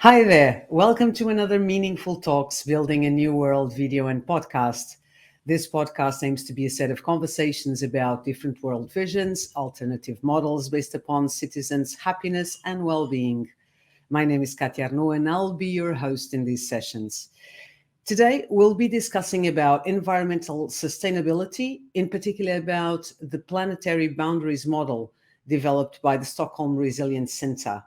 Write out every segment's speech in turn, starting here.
Hi there. Welcome to another Meaningful Talks Building a New World video and podcast. This podcast aims to be a set of conversations about different world visions, alternative models based upon citizens' happiness and well-being. My name is Katia Arnaud and I'll be your host in these sessions. Today, we'll be discussing about environmental sustainability, in particular about the planetary boundaries model developed by the Stockholm Resilience Center.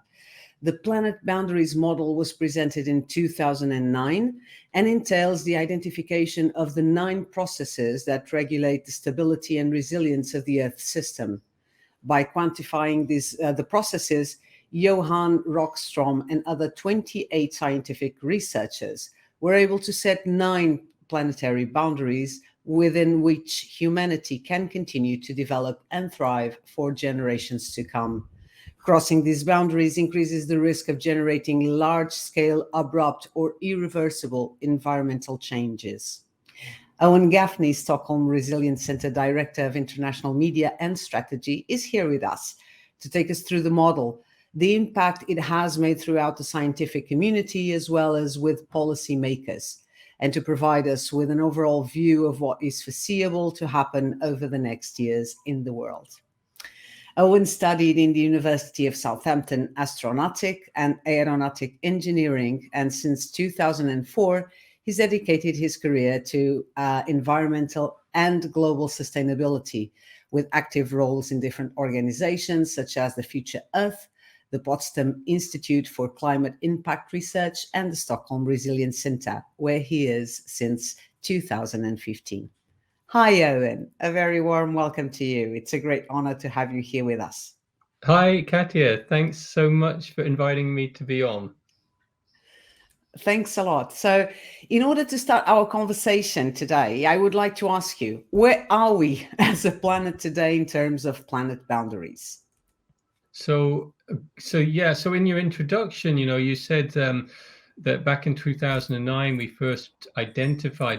The Planet Boundaries model was presented in 2009 and entails the identification of the 9 processes that regulate the stability and resilience of the Earth system. By quantifying the processes, Johan Rockstrom and other 28 scientific researchers were able to set 9 planetary boundaries within which humanity can continue to develop and thrive for generations to come. Crossing these boundaries increases the risk of generating large-scale, abrupt, or irreversible environmental changes. Owen Gaffney, Stockholm Resilience Center Director of International Media and Strategy, is here with us to take us through the model, the impact it has made throughout the scientific community, as well as with policymakers, and to provide us with an overall view of what is foreseeable to happen over the next years in the world. Owen studied in the University of Southampton astronautic and aeronautic engineering, and since 2004, he's dedicated his career to environmental and global sustainability, with active roles in different organizations such as the Future Earth, the Potsdam Institute for Climate Impact Research, and the Stockholm Resilience Center, where he is since 2015. Hi, Owen. A very warm welcome to you. It's a great honor to have you here with us. Hi, Katia. Thanks so much for inviting me to be on. Thanks a lot. So, in order to start our conversation today, I would like to ask you, where are we as a planet today in terms of planet boundaries? So in your introduction, you said that back in 2009, we first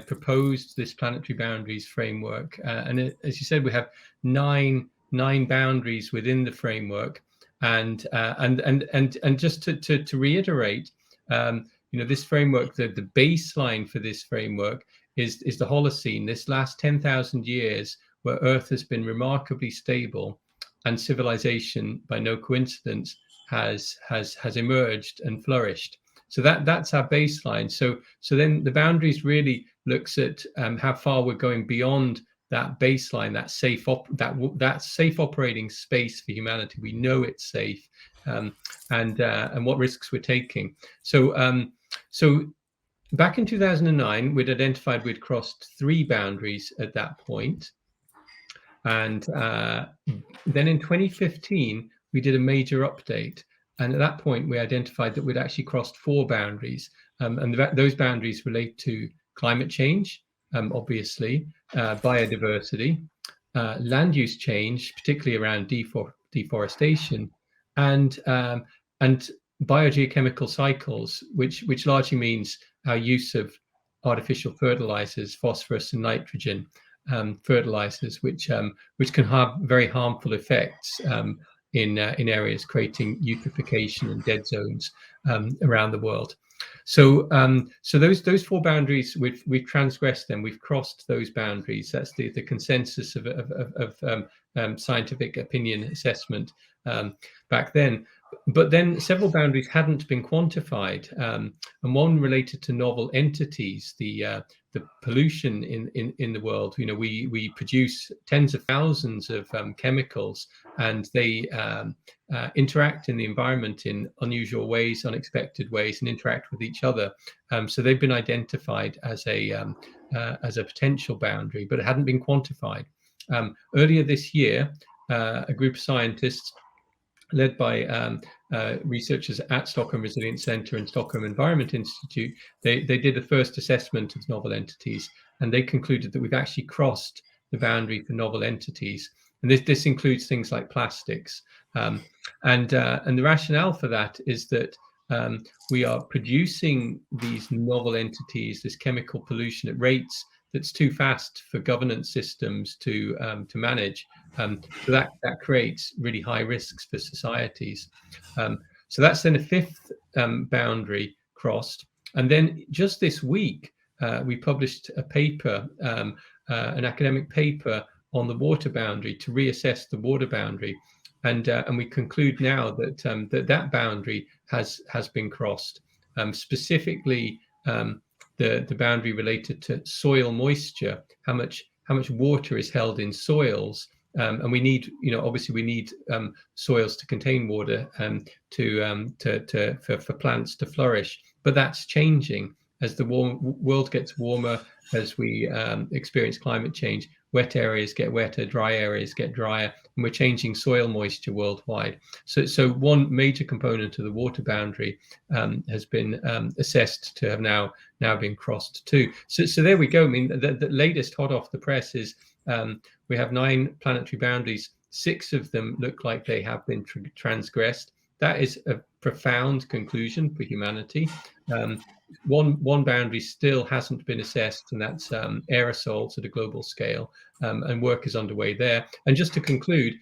proposed this planetary boundaries framework. As you said, we have nine boundaries within the framework. And just to reiterate, this framework, the baseline for this framework is the Holocene, this last 10,000 years where Earth has been remarkably stable and civilization, by no coincidence, has emerged and flourished. So that's our baseline. So then the boundaries really looks at how far we're going beyond that baseline, that safe operating space for humanity. We know it's safe, and what risks we're taking. So back in 2009, we'd crossed 3 boundaries at that point. And then in 2015, we did a major update. And at that point, we identified that we'd actually crossed 4 boundaries. Those boundaries relate to climate change, obviously, biodiversity, land use change, particularly around deforestation, and biogeochemical cycles, which largely means our use of artificial fertilizers, phosphorus and nitrogen, fertilizers, which can have very harmful effects in areas, creating eutrophication and dead zones around the world. So those 4 boundaries, we've transgressed them. We've crossed those boundaries. That's the consensus of scientific opinion assessment back then. But then several boundaries hadn't been quantified, and one related to novel entities, the pollution in the world. We produce tens of thousands of chemicals, and they interact in the environment in unusual ways, unexpected ways, and interact with each other. So they've been identified as a potential boundary, but it hadn't been quantified. Earlier this year, a group of scientists led by researchers at Stockholm Resilience Center and Stockholm Environment Institute, they did the first assessment of novel entities, and they concluded that we've actually crossed the boundary for novel entities. And this includes things like plastics. And the rationale for that is that we are producing these novel entities, this chemical pollution, at rates that's too fast for governance systems to manage. So that creates really high risks for societies. So that's then a fifth boundary crossed. And then just this week, we published a paper, an academic paper on the water boundary to reassess the water boundary. And we conclude now that that boundary has been crossed, specifically the boundary related to soil moisture, how much water is held in soils. And we need, obviously we need soils to contain water for plants to flourish. But that's changing as the world gets warmer, as we experience climate change. Wet areas get wetter, dry areas get drier, and we're changing soil moisture worldwide. So one major component of the water boundary has been assessed to have now been crossed too. So there we go. I mean, the latest hot off the press is we have 9 planetary boundaries. 6 of them look like they have been transgressed. That is a profound conclusion for humanity. One boundary still hasn't been assessed, and that's aerosols at a global scale, and work is underway there. And just to conclude,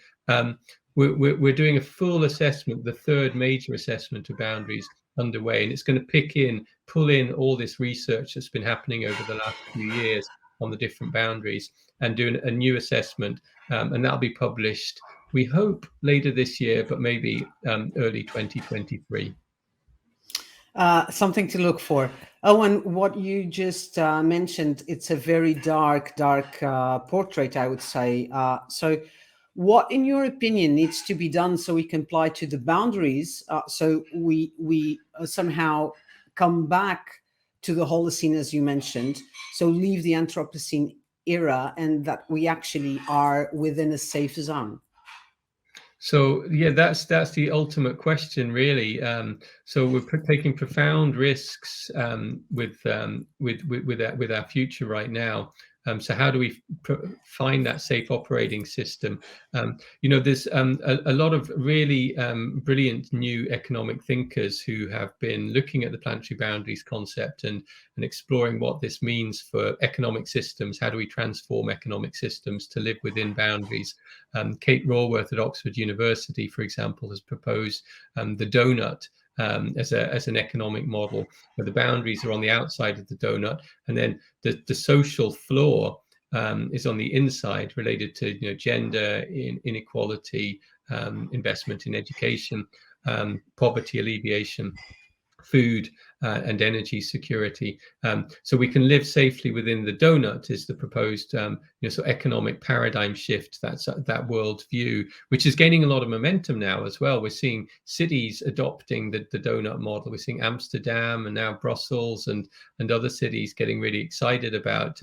we're doing a full assessment, the 3rd major assessment of boundaries underway, and it's going to pull in all this research that's been happening over the last few years on the different boundaries and do a new assessment, and that'll be published, we hope, later this year, but maybe early 2023. Something to look for. Owen, what you just mentioned, it's a very dark portrait, I would say. So what, in your opinion, needs to be done so we can apply to the boundaries, so we somehow come back to the Holocene, as you mentioned, so leave the Anthropocene era, and that we actually are within a safe zone? So yeah, that's the ultimate question, really. So we're taking profound risks with our future right now. So how do we find that safe operating system? There's a lot of really brilliant new economic thinkers who have been looking at the planetary boundaries concept and exploring what this means for economic systems. How do we transform economic systems to live within boundaries? Kate Raworth at Oxford University, for example, has proposed the donut as an economic model, where the boundaries are on the outside of the donut, and then the social floor is on the inside, related to gender inequality, investment in education, poverty alleviation, food and energy security. So we can live safely within the donut is the proposed economic paradigm shift. That's that world view, which is gaining a lot of momentum now as well. We're seeing cities adopting the donut model. We're seeing Amsterdam and now Brussels and other cities getting really excited about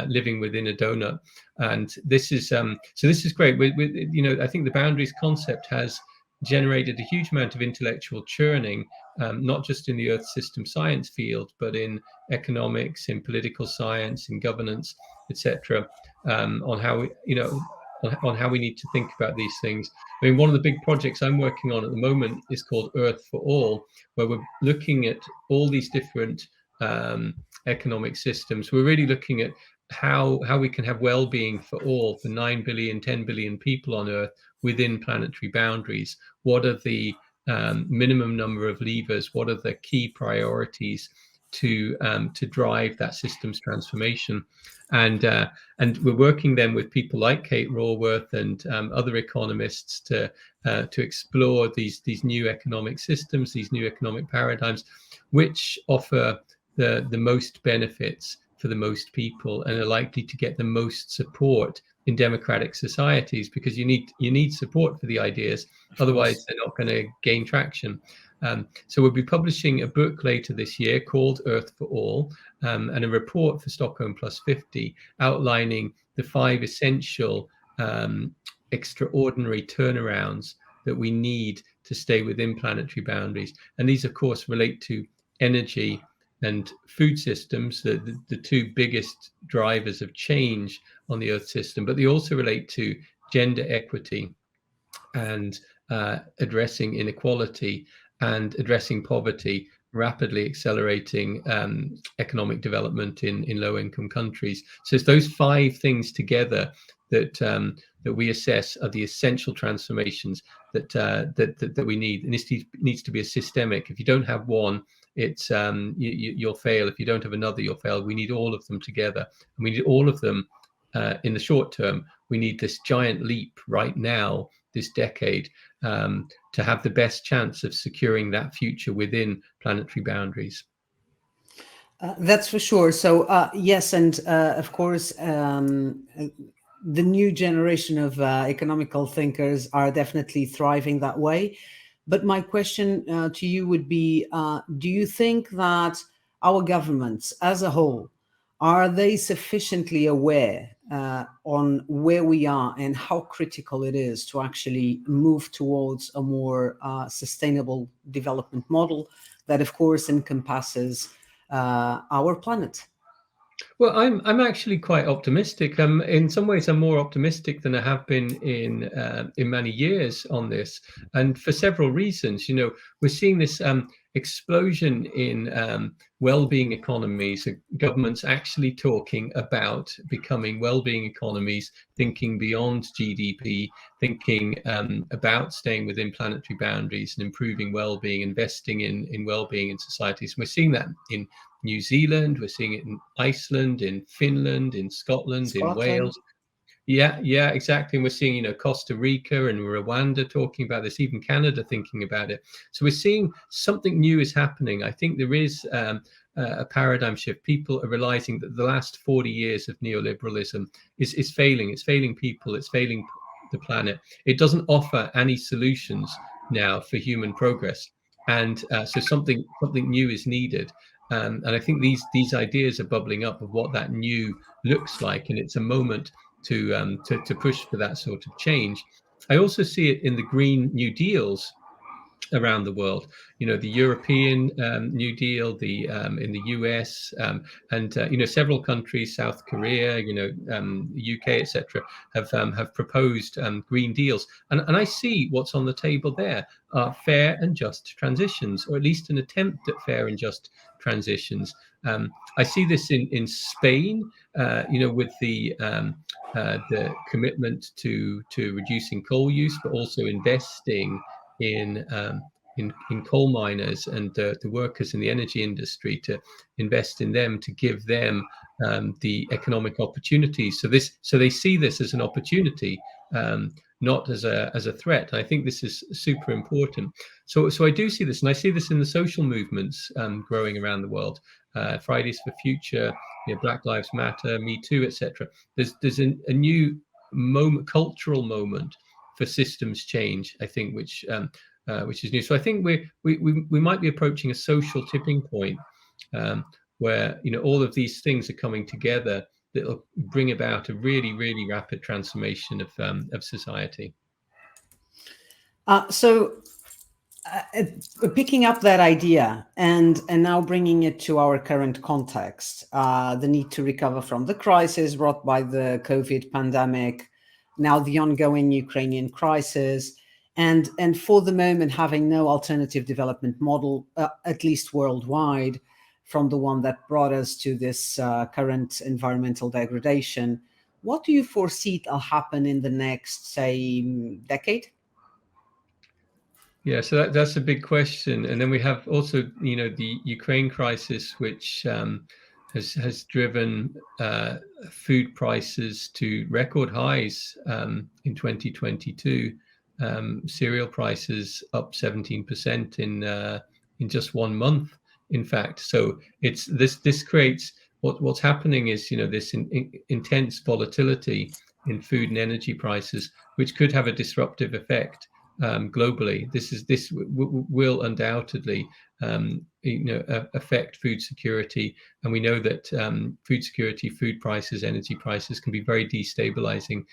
living within a donut. And this is great. I think the boundaries concept has generated a huge amount of intellectual churning, not just in the Earth system science field, but in economics, in political science, in governance, etc., on how we need to think about these things. I mean, one of the big projects I'm working on at the moment is called Earth for All, where we're looking at all these different economic systems. We're really looking at how we can have well-being for all, for 9 billion, 10 billion people on Earth within planetary boundaries. What are the minimum number of levers? What are the key priorities to drive that systems transformation? And we're working then with people like Kate Raworth and other economists to explore these new economic systems, these new economic paradigms, which offer the most benefits for the most people and are likely to get the most support in democratic societies, because you need support for the ideas, otherwise they're not going to gain traction. So we'll be publishing a book later this year called Earth for All, and a report for Stockholm Plus 50 outlining the 5 essential extraordinary turnarounds that we need to stay within planetary boundaries. And these, of course, relate to energy and food systems, the 2 biggest drivers of change on the Earth system, but they also relate to gender equity and addressing inequality and addressing poverty, rapidly accelerating economic development in low-income countries. So it's those 5 things together that that we assess are the essential transformations that we need. And this needs to be a systemic. If you don't have one, it's you'll fail. If you don't have another, you'll fail. We need all of them together, and we need all of them in the short term. We need this giant leap right now, this decade, to have the best chance of securing that future within planetary boundaries. That's for sure. So yes, and of course, the new generation of economical thinkers are definitely thriving that way. But my question to you would be, do you think that our governments as a whole, are they sufficiently aware on where we are and how critical it is to actually move towards a more sustainable development model that, of course, encompasses our planet? Well, I'm actually quite optimistic. In some ways, I'm more optimistic than I have been in many years on this, and for several reasons. You know, we're seeing this explosion in well-being economies. Governments actually talking about becoming well-being economies, thinking beyond GDP, thinking about staying within planetary boundaries and improving well-being, investing in well-being in societies. And we're seeing that in New Zealand, we're seeing it in Iceland, in Finland, in Scotland, in Wales. Yeah, exactly. And we're seeing, you know, Costa Rica and Rwanda talking about this, even Canada thinking about it. So we're seeing something new is happening. I think there is a paradigm shift. People are realizing that the last 40 years of neoliberalism is failing. It's failing people. It's failing the planet. It doesn't offer any solutions now for human progress. And so something new is needed. And I think these ideas are bubbling up of what that new looks like. And it's a moment to push for that sort of change. I also see it in the Green New Deals around the world. You know, the European New Deal, the in the US, and you know, several countries, South Korea, you know, UK, etc., have proposed green deals, and I see what's on the table there are fair and just transitions, or at least an attempt at fair and just transitions. I see this in Spain, you know, with the commitment to reducing coal use, but also investing in coal miners and the workers in the energy industry, to invest in them, to give them the economic opportunities. So they see this as an opportunity, not as a threat. And I think this is super important. So I do see this, and I see this in the social movements growing around the world. Fridays for Future, you know, Black Lives Matter, Me Too, etc. There's a new moment, cultural moment for systems change, I think, which is new. So I think we might be approaching a social tipping point where, you know, all of these things are coming together that will bring about a really, really rapid transformation of society. So picking up that idea and now bringing it to our current context, the need to recover from the crisis brought by the COVID pandemic, now the ongoing Ukrainian crisis, and for the moment having no alternative development model, at least worldwide, from the one that brought us to this current environmental degradation. What do you foresee will happen in the next, say, decade? Yeah, so that's a big question. And then we have also, you know, the Ukraine crisis, which has driven food prices to record highs in 2022. Cereal prices up 17% in just 1 month, in fact. So it's this creates what's happening is, you know, this intense volatility in food and energy prices, which could have a disruptive effect globally. This will undoubtedly you know, affect food security, and we know that food security, food prices, energy prices can be very destabilizing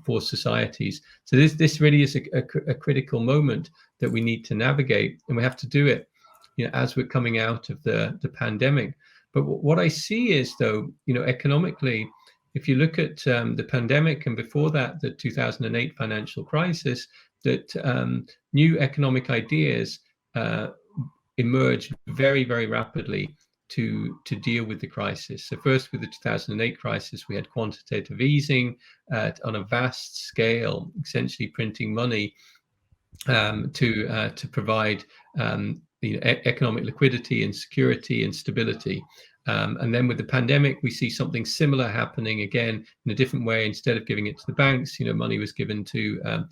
for societies. So this really is a critical moment that we need to navigate, and we have to do it, you know, as we're coming out of the pandemic. But what I see is, though, you know, economically, if you look at the pandemic and before that, the 2008 financial crisis, that new economic ideas emerged very, very rapidly to deal with the crisis. So first, with the 2008 crisis, we had quantitative easing on a vast scale, essentially printing money to provide economic liquidity and security and stability. And then with the pandemic, we see something similar happening again in a different way. Instead of giving it to the banks, money was given to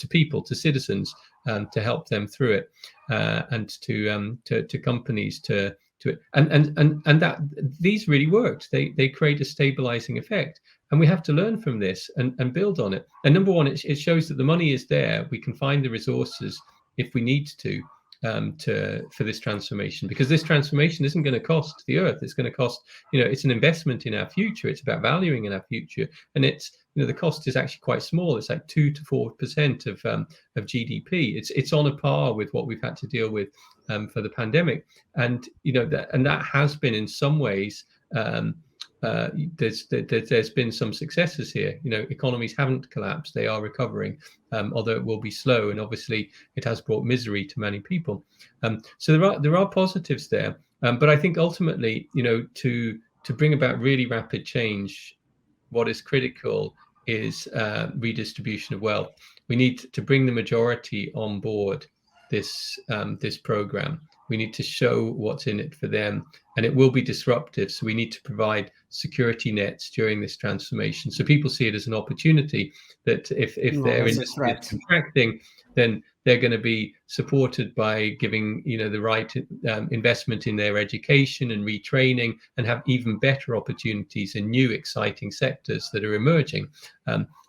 people, to citizens, to help them through it, and to companies and that these really worked. They create a stabilizing effect. And we have to learn from this and build on it. And number one, it shows that the money is there. We can find the resources if we need to for this transformation, because this transformation isn't going to cost the earth. It's going to cost, it's an investment in our future. It's about valuing in our future. And it's, the cost is actually quite small. It's like 2 to 4% of GDP. It's on a par with what we've had to deal with for the pandemic. And, that has been in some ways, there's been some successes here. Economies haven't collapsed; they are recovering, although it will be slow. And obviously, it has brought misery to many people. So there are positives there. But I think ultimately, to bring about really rapid change, what is critical is redistribution of wealth. We need to bring the majority on board this program. We need to show what's in it for them, and it will be disruptive. So we need to provide security nets during this transformation. So people see it as an opportunity that if their industry is contracting, then they're going to be supported by giving, the right investment in their education and retraining, and have even better opportunities in new exciting sectors that are emerging.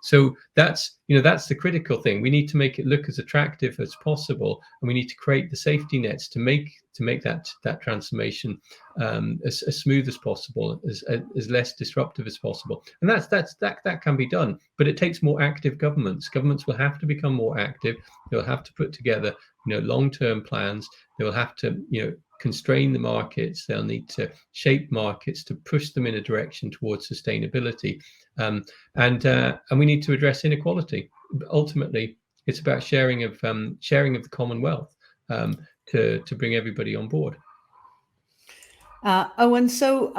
So that's the critical thing. We need to make it look as attractive as possible, and we need to create the safety nets to make that transformation as smooth as possible, as less disruptive as possible. And that can be done, but it takes more active governments. Governments will have to become more active. They'll have to put together long-term plans. They will have to constrain the markets. They'll need to shape markets to push them in a direction towards sustainability, and we need to address inequality. Ultimately, it's about sharing of the commonwealth to bring everybody on board. Owen, so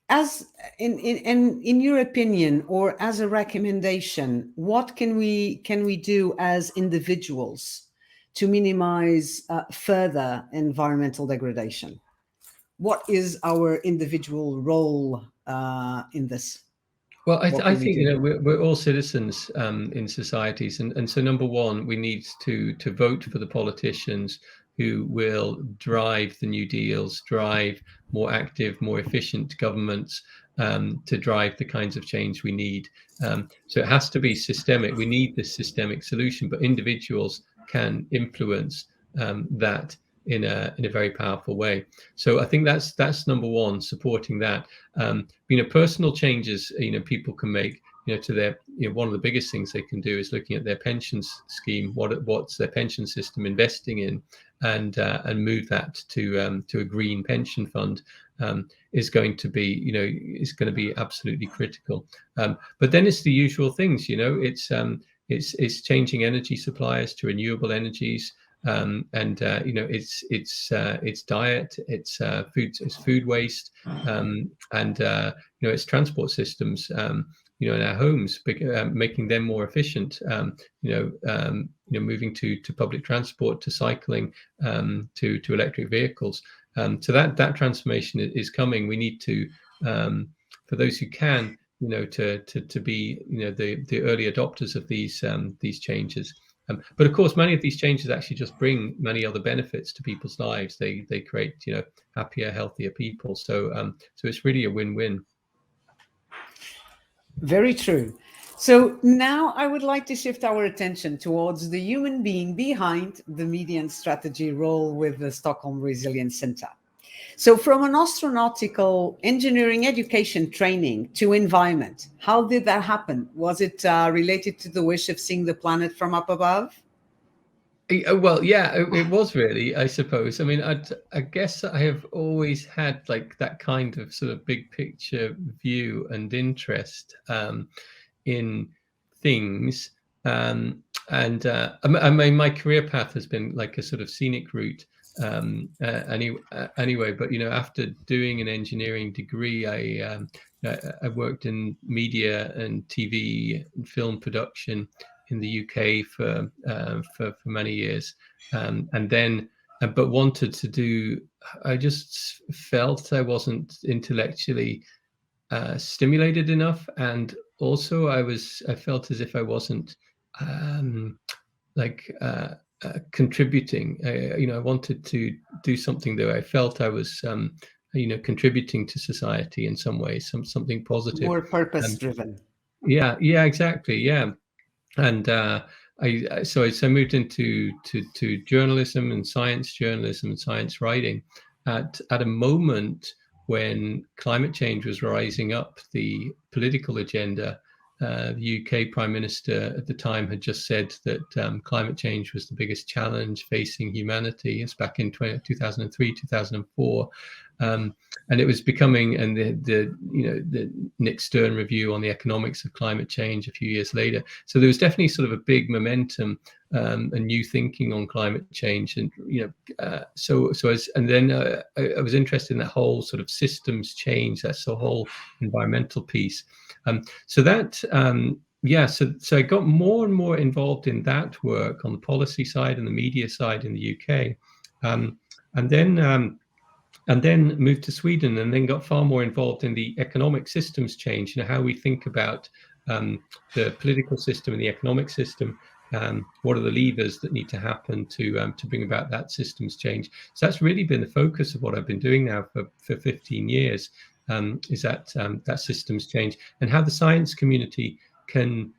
as in your opinion, or as a recommendation, what can we do as individuals to minimize further environmental degradation? What is our individual role in this? Well, I think we're all citizens in societies, and so number one, we need to vote for the politicians who will drive the new deals, drive more active, more efficient governments, to drive the kinds of change we need. So it has to be systemic. We need this systemic solution, but individuals can influence that in a very powerful way. So I think that's number one, supporting that. Personal changes people can make to their one of the biggest things they can do is looking at their pensions scheme, what's their pension system investing in, and move that to a green pension fund is going to be absolutely critical. But then it's the usual things, it's changing energy suppliers to renewable energies. It's diet, it's food waste, and it's transport systems, in our homes, making them more efficient. Moving to public transport, to cycling, to electric vehicles. So that transformation is coming. We need to, for those who can, to be the early adopters of these changes. But of course, many of these changes actually just bring many other benefits to people's lives. They create, happier, healthier people. So it's really a win-win. Very true. So now I would like to shift our attention towards the human being behind the media and strategy role with the Stockholm Resilience Center. So from an astronautical engineering education training to environment, how did that happen? Was it related to the wish of seeing the planet from up above? Well, yeah, it was really, I suppose. I mean, I guess I have always had like that kind of sort of big picture view and interest in things. And I mean, my career path has been like a sort of scenic route. Anyway, but after doing an engineering degree, I worked in media and TV and film production in the UK for many years, and then but wanted to do. I just felt I wasn't intellectually stimulated enough, and also I felt as if I wasn't like contributing. I wanted to do something that I felt I was contributing to society in some way, something positive, More purpose driven. Yeah, exactly, yeah. And I moved into to journalism and science writing at a moment when climate change was rising up the political agenda. The UK Prime Minister at the time had just said that climate change was the biggest challenge facing humanity. It's back in 2003, 2004. And it was becoming, and the Nick Stern review on the economics of climate change a few years later. So there was definitely sort of a big momentum and new thinking on climate change, and I was interested in that whole sort of systems change, that's the whole environmental piece. So I got more and more involved in that work on the policy side and the media side in the UK, and then moved to Sweden, and then got far more involved in the economic systems change, how we think about the political system and the economic system. What are the levers that need to happen to bring about that systems change? So that's really been the focus of what I've been doing now for 15 years, is that systems change, and how the science community can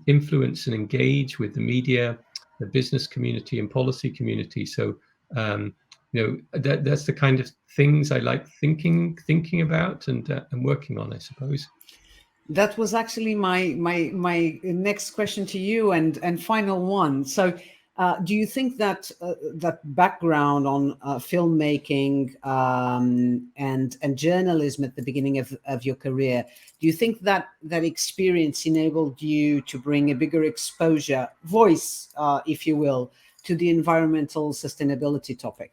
influence and engage with the media, the business community and policy community. So that's the kind of things I like thinking about and working on, I suppose. That was actually my next question to you, and final one. So, do you think that that background on filmmaking and journalism at the beginning of your career, do you think that experience enabled you to bring a bigger exposure, voice, if you will, to the environmental sustainability topic?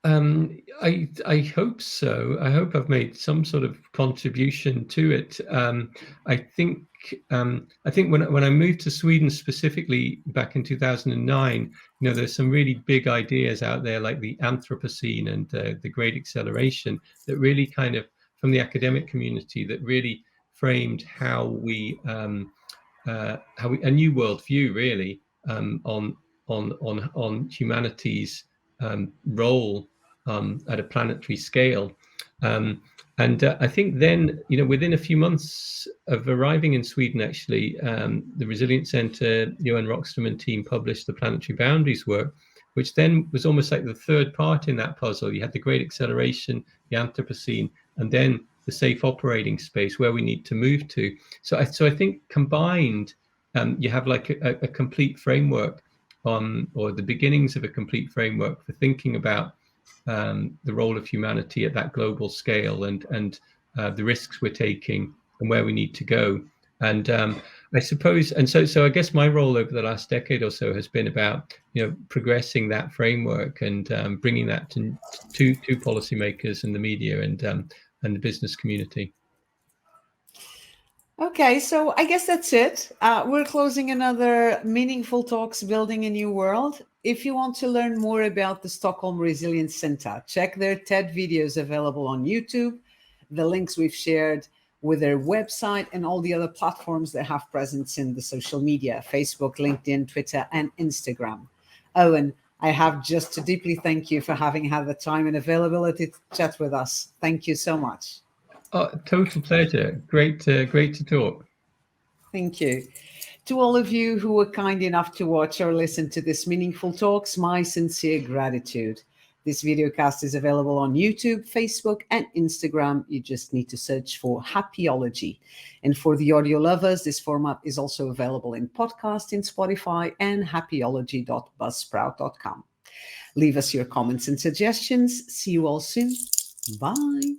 I hope so. I hope I've made some sort of contribution to it. I think when I moved to Sweden specifically back in 2009, there's some really big ideas out there like the Anthropocene and the Great Acceleration that really kind of, from the academic community, that really framed how we a new worldview really on humanity's role at a planetary scale. And I think then, within a few months of arriving in Sweden, actually, the Resilience Centre, Owen and team published the Planetary Boundaries work, which then was almost like the third part in that puzzle. You had the Great Acceleration, the Anthropocene, and then the safe operating space where we need to move to. So I think combined, you have like a complete framework or the beginnings of a complete framework for thinking about the role of humanity at that global scale and the risks we're taking and where we need to go. And I suppose, and so I guess my role over the last decade or so has been about progressing that framework and bringing that to policymakers and the media and the business community. Okay, so I guess that's it. We're closing another Meaningful Talks Building a New World. If you want to learn more about the Stockholm Resilience Centre, check their TED videos available on YouTube, the links we've shared with their website, and all the other platforms that have presence in the social media, Facebook, LinkedIn, Twitter, and Instagram. Owen, I have just to deeply thank you for having had the time and availability to chat with us. Thank you so much. Total pleasure. Great to talk. Thank you. To all of you who were kind enough to watch or listen to this Meaningful Talks, my sincere gratitude. This videocast is available on YouTube, Facebook, and Instagram. You just need to search for Happyology. And for the audio lovers, this format is also available in podcast in Spotify and happyology.buzzsprout.com. Leave us your comments and suggestions. See you all soon. Bye.